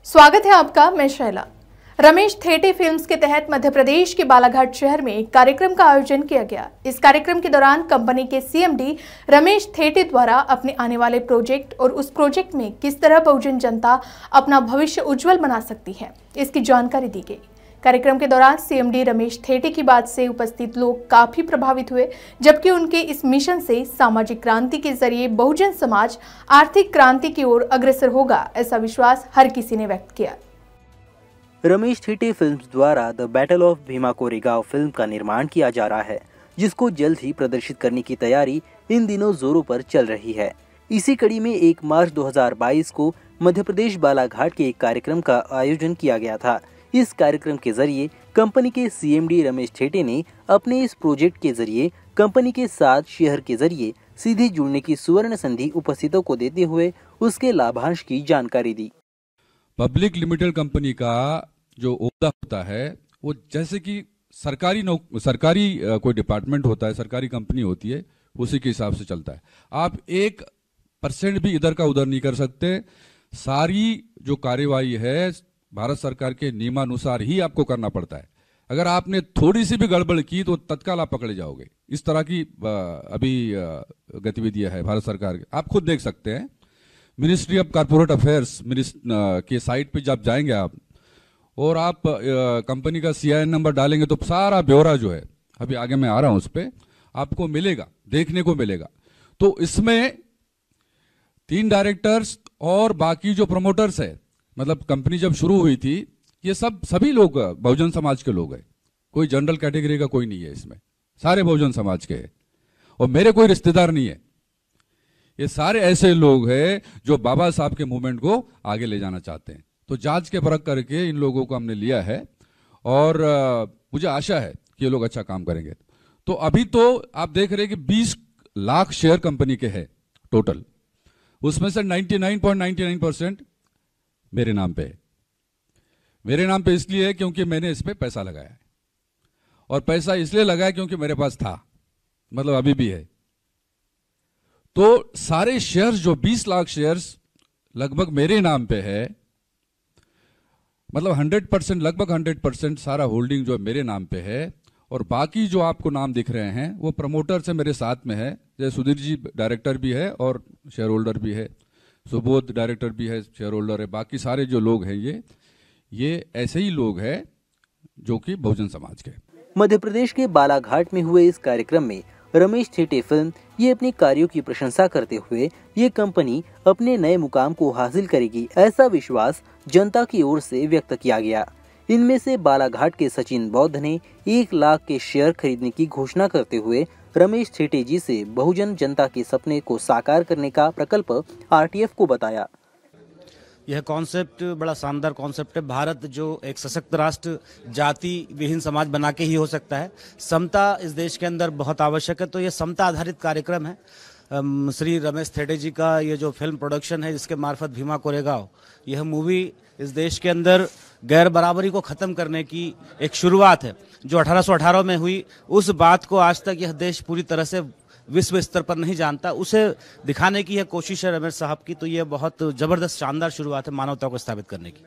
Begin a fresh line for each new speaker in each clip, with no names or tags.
स्वागत है आपका। मैं शैला। रमेश थेटे फिल्म्स के तहत मध्य प्रदेश के बालाघाट शहर में एक कार्यक्रम का आयोजन किया गया। इस कार्यक्रम के दौरान कंपनी के सीएमडी रमेश थेटे द्वारा अपने आने वाले प्रोजेक्ट और उस प्रोजेक्ट में किस तरह बहुजन जनता अपना भविष्य उज्जवल बना सकती है, इसकी जानकारी दी गई। कार्यक्रम के दौरान सीएमडी रमेश थेटे की बात से उपस्थित लोग काफी प्रभावित हुए, जबकि उनके इस मिशन से सामाजिक क्रांति के जरिए बहुजन समाज आर्थिक क्रांति की ओर अग्रसर होगा, ऐसा विश्वास हर किसी ने व्यक्त किया।
रमेश थेटे फिल्म्स द्वारा the battle of Bhima Koregaon film का निर्माण किया जा रहा है, जिसको जल्द ही प्रदर्शित करने की तैयारी इन दिनों जोरों पर चल रही है। इसी कड़ी में 1 मार्च 2022 को मध्य प्रदेश बालाघाट के एक कार्यक्रम का आयोजन किया गया था। इस कार्यक्रम के जरिए कंपनी के सीएमडी रमेश थेटे ने अपने इस प्रोजेक्ट के जरिए कंपनी के साथ शहर के जरिए सीधे जुड़ने की सुवर्ण संधि उपस्थितों को देते हुए उसके लाभांश की जानकारी दी।
पब्लिक लिमिटेड कंपनी का जो ओहदा होता है वो जैसे कि सरकारी कोई डिपार्टमेंट होता है, सरकारी कंपनी होती है, उसी के हिसाब से चलता है। आप 1% भी इधर का उधर नहीं कर सकते। सारी जो कार्यवाही है भारत सरकार के नियमानुसार ही आपको करना पड़ता है। अगर आपने थोड़ी सी भी गड़बड़ की तो तत्काल आप पकड़े जाओगे। इस तरह की अभी गतिविधियां है भारत सरकार की, आप खुद देख सकते हैं। मिनिस्ट्री ऑफ कॉर्पोरेट अफेयर्स के साइट पे जब जाएंगे आप और आप कंपनी का CIN नंबर डालेंगे तो सारा ब्यौरा जो है, अभी आगे मैं आ रहा हूं उस पर, आपको मिलेगा, देखने को मिलेगा। तो इसमें 3 डायरेक्टर्स और बाकी जो प्रमोटर्स है, मतलब कंपनी जब शुरू हुई थी ये सभी लोग बहुजन समाज के लोग हैं। कोई जनरल कैटेगरी का कोई नहीं है इसमें, सारे बहुजन समाज के हैं। और मेरे कोई रिश्तेदार नहीं है, ये सारे ऐसे लोग हैं जो बाबा साहब के मूवमेंट को आगे ले जाना चाहते हैं। तो जांच के परख करके इन लोगों को हमने लिया है और मुझे आशा है कि ये लोग अच्छा काम करेंगे। तो अभी तो आप देख रहे हैं कि 20 लाख शेयर कंपनी के हैं टोटल, उसमें से 99.99% मेरे नाम पे है। मेरे नाम पे इसलिए है क्योंकि मैंने इस पे पैसा लगाया है, और पैसा इसलिए लगाया क्योंकि मेरे पास था, मतलब अभी भी है। तो सारे शेयर्स जो 20 लाख शेयर्स लगभग मेरे नाम पे है, मतलब 100%, लगभग 100% सारा होल्डिंग जो मेरे नाम पे है। और बाकी जो आपको नाम दिख रहे हैं वो प्रमोटर से मेरे साथ में है। जैसे सुधीर जी डायरेक्टर भी है और शेयर होल्डर भी है, सुबोध डायरेक्टर भी है, शेयर होल्डर है। बाकी सारे जो लोग हैं ये ऐसे ही लोग हैं जो कि बहुजन समाज के।
मध्य प्रदेश के बालाघाट में हुए इस कार्यक्रम में रमेश थेटे फिल्म ये अपने कार्यों की प्रशंसा करते हुए ये कंपनी अपने नए मुकाम को हासिल करेगी, ऐसा विश्वास जनता की ओर से व्यक्त किया गया। इनमें से बालाघाट के सचिन बौद्ध ने 1 लाख के शेयर खरीदने की घोषणा करते हुए रमेश थेटे जी से बहुजन जनता के सपने को साकार करने का प्रकल्प RTF को बताया।
यह कॉन्सेप्ट बड़ा शानदार कॉन्सेप्ट है। भारत जो एक सशक्त राष्ट्र, जाति विहीन समाज बना के ही हो सकता है। समता इस देश के अंदर बहुत आवश्यक है। तो यह समता आधारित कार्यक्रम है। श्री रमेश थेटे जी का ये जो फिल्म प्रोडक्शन है, जिसके मार्फत भीमा कोरेगांव, यह मूवी इस देश के अंदर गैर बराबरी को खत्म करने की एक शुरुआत है, जो 1818 में हुई। उस बात को आज तक यह देश पूरी तरह से विश्व स्तर पर नहीं जानता, उसे दिखाने की यह कोशिश है रमेश साहब की। तो यह बहुत जबरदस्त शानदार शुरुआत है मानवता को स्थापित करने की।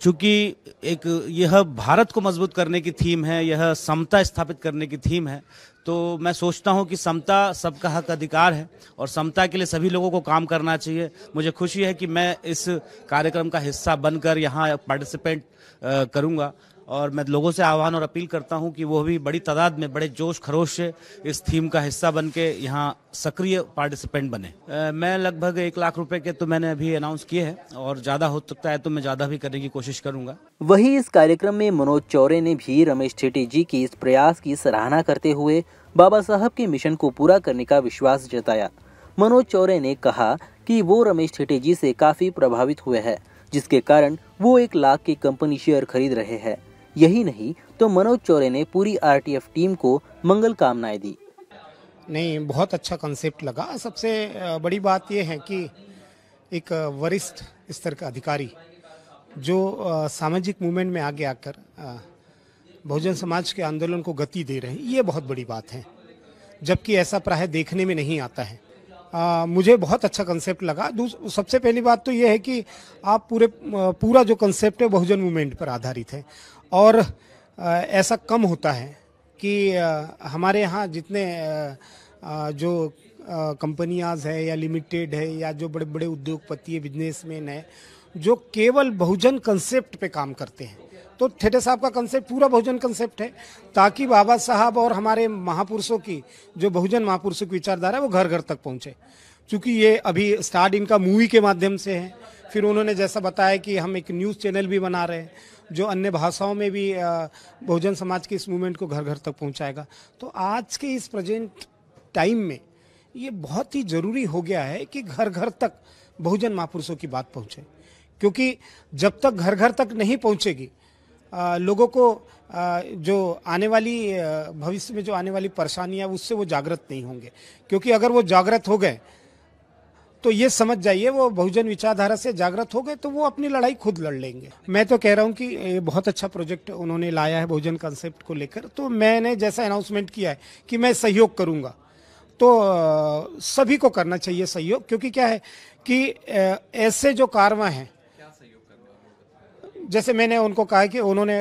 चूंकि एक यह भारत को मजबूत करने की थीम है, यह समता स्थापित करने की थीम है, तो मैं सोचता हूं कि समता सबका हक अधिकार है और समता के लिए सभी लोगों को काम करना चाहिए। मुझे खुशी है कि मैं इस कार्यक्रम का हिस्सा बनकर यहाँ पार्टिसिपेट करूंगा, और मैं लोगों से आह्वान और अपील करता हूं कि वो भी बड़ी तादाद में, बड़े जोश खरोश से इस थीम का हिस्सा बन के यहाँ सक्रिय पार्टिसिपेंट बने। मैं लगभग 1 लाख रुपए के तो मैंने अभी अनाउंस किए हैं, और ज्यादा हो सकता है तो मैं ज्यादा भी करने की कोशिश करूंगा।
वहीं इस कार्यक्रम में मनोज चौरे ने भी रमेश थेटे जी की इस प्रयास की सराहना करते हुए बाबा साहब के मिशन को पूरा करने का विश्वास जताया। मनोज चौरे ने कहा कि वो रमेश थेटे जी से काफी प्रभावित हुए हैं, जिसके कारण वो 1 लाख के कंपनी शेयर खरीद रहे हैं। यही नहीं तो मनोज चौरे ने पूरी RTF टीम को मंगल कामनाएं दी।
नहीं, बहुत अच्छा कंसेप्ट लगा। सबसे बड़ी बात यह है कि एक वरिष्ठ स्तर का अधिकारी जो सामाजिक मूवमेंट में आगे आकर बहुजन समाज के आंदोलन को गति दे रहे हैं, ये बहुत बड़ी बात है, जबकि ऐसा प्राय देखने में नहीं आता है। मुझे बहुत अच्छा कंसेप्ट लगा। सबसे पहली बात तो ये है कि आप पूरा जो कंसेप्ट है बहुजन मूवमेंट पर आधारित है और ऐसा कम होता है कि हमारे यहाँ जितने जो कंपनियाज है या लिमिटेड है या जो बड़े बड़े उद्योगपति है, बिजनेसमैन है, जो केवल बहुजन कंसेप्ट पे काम करते हैं। तो ठेटे साहब का कंसेप्ट पूरा बहुजन कंसेप्ट है, ताकि बाबा साहब और हमारे महापुरुषों की जो बहुजन महापुरुषों की विचारधारा है वो घर घर तक पहुंचे। क्योंकि ये अभी स्टार्ट इनका मूवी के माध्यम से है, फिर उन्होंने जैसा बताया कि हम एक न्यूज़ चैनल भी बना रहे हैं जो अन्य भाषाओं में भी बहुजन समाज के इस मूवमेंट को घर घर तक पहुंचाएगा। तो आज के इस प्रेजेंट टाइम में ये बहुत ही जरूरी हो गया है कि घर घर तक बहुजन महापुरुषों की बात पहुंचे, क्योंकि जब तक घर घर तक नहीं पहुंचेगी लोगों को जो आने वाली भविष्य में जो आने वाली परेशानियां उससे वो जागृत नहीं होंगे। क्योंकि अगर वो जागृत हो गए तो ये समझ जाइए, वो बहुजन विचारधारा से जागृत हो गए तो वो अपनी लड़ाई खुद लड़ लेंगे। मैं तो कह रहा हूँ कि ये बहुत अच्छा प्रोजेक्ट उन्होंने लाया है बहुजन कंसेप्ट को लेकर। तो मैंने जैसा अनाउंसमेंट किया है कि मैं सहयोग करूँगा, तो सभी को करना चाहिए सहयोग। क्योंकि क्या है कि ऐसे जो कारवां हैं, जैसे मैंने उनको कहा कि उन्होंने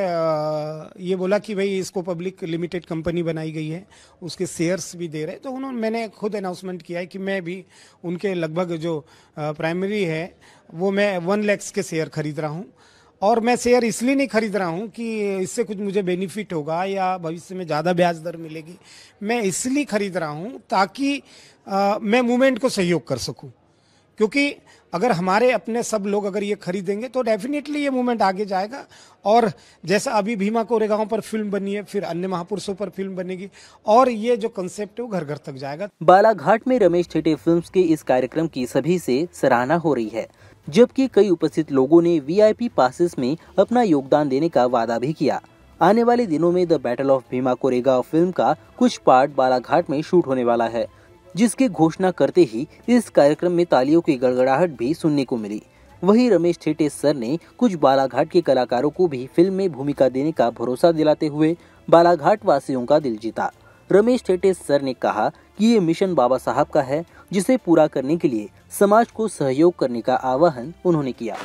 ये बोला कि भाई इसको पब्लिक लिमिटेड कंपनी बनाई गई है, उसके शेयर्स भी दे रहे, तो मैंने खुद अनाउंसमेंट किया है कि मैं भी उनके लगभग जो प्राइमरी है वो मैं 1 लाख के शेयर खरीद रहा हूँ। और मैं शेयर इसलिए नहीं खरीद रहा हूँ कि इससे कुछ मुझे बेनिफिट होगा या भविष्य में ज़्यादा ब्याज दर मिलेगी, मैं इसलिए खरीद रहा हूँ ताकि मैं मूवमेंट को सहयोग कर सकूँ। क्योंकि अगर हमारे अपने सब लोग अगर ये खरीदेंगे तो डेफिनेटली ये मूवमेंट आगे जाएगा। और जैसा अभी भीमा कोरेगांव पर फिल्म बनी है, फिर अन्य महापुरुषों पर फिल्म बनेगी और ये जो कंसेप्ट है वो घर घर तक जाएगा।
बालाघाट में रमेश ठेटे फिल्म्स के इस कार्यक्रम की सभी से सराहना हो रही है, जबकि कई उपस्थित लोगों ने VIP पासेस में अपना योगदान देने का वादा भी किया। आने वाले दिनों में the battle of Bhima Koregaon film का कुछ पार्ट बालाघाट में शूट होने वाला है, जिसकी घोषणा करते ही इस कार्यक्रम में तालियों की गड़गड़ाहट भी सुनने को मिली। वहीं रमेश ठेटे सर ने कुछ बालाघाट के कलाकारों को भी फिल्म में भूमिका देने का भरोसा दिलाते हुए बालाघाट वासियों का दिल जीता। रमेश ठेटे सर ने कहा कि ये मिशन बाबा साहब का है, जिसे पूरा करने के लिए समाज को सहयोग करने का आह्वान उन्होंने किया।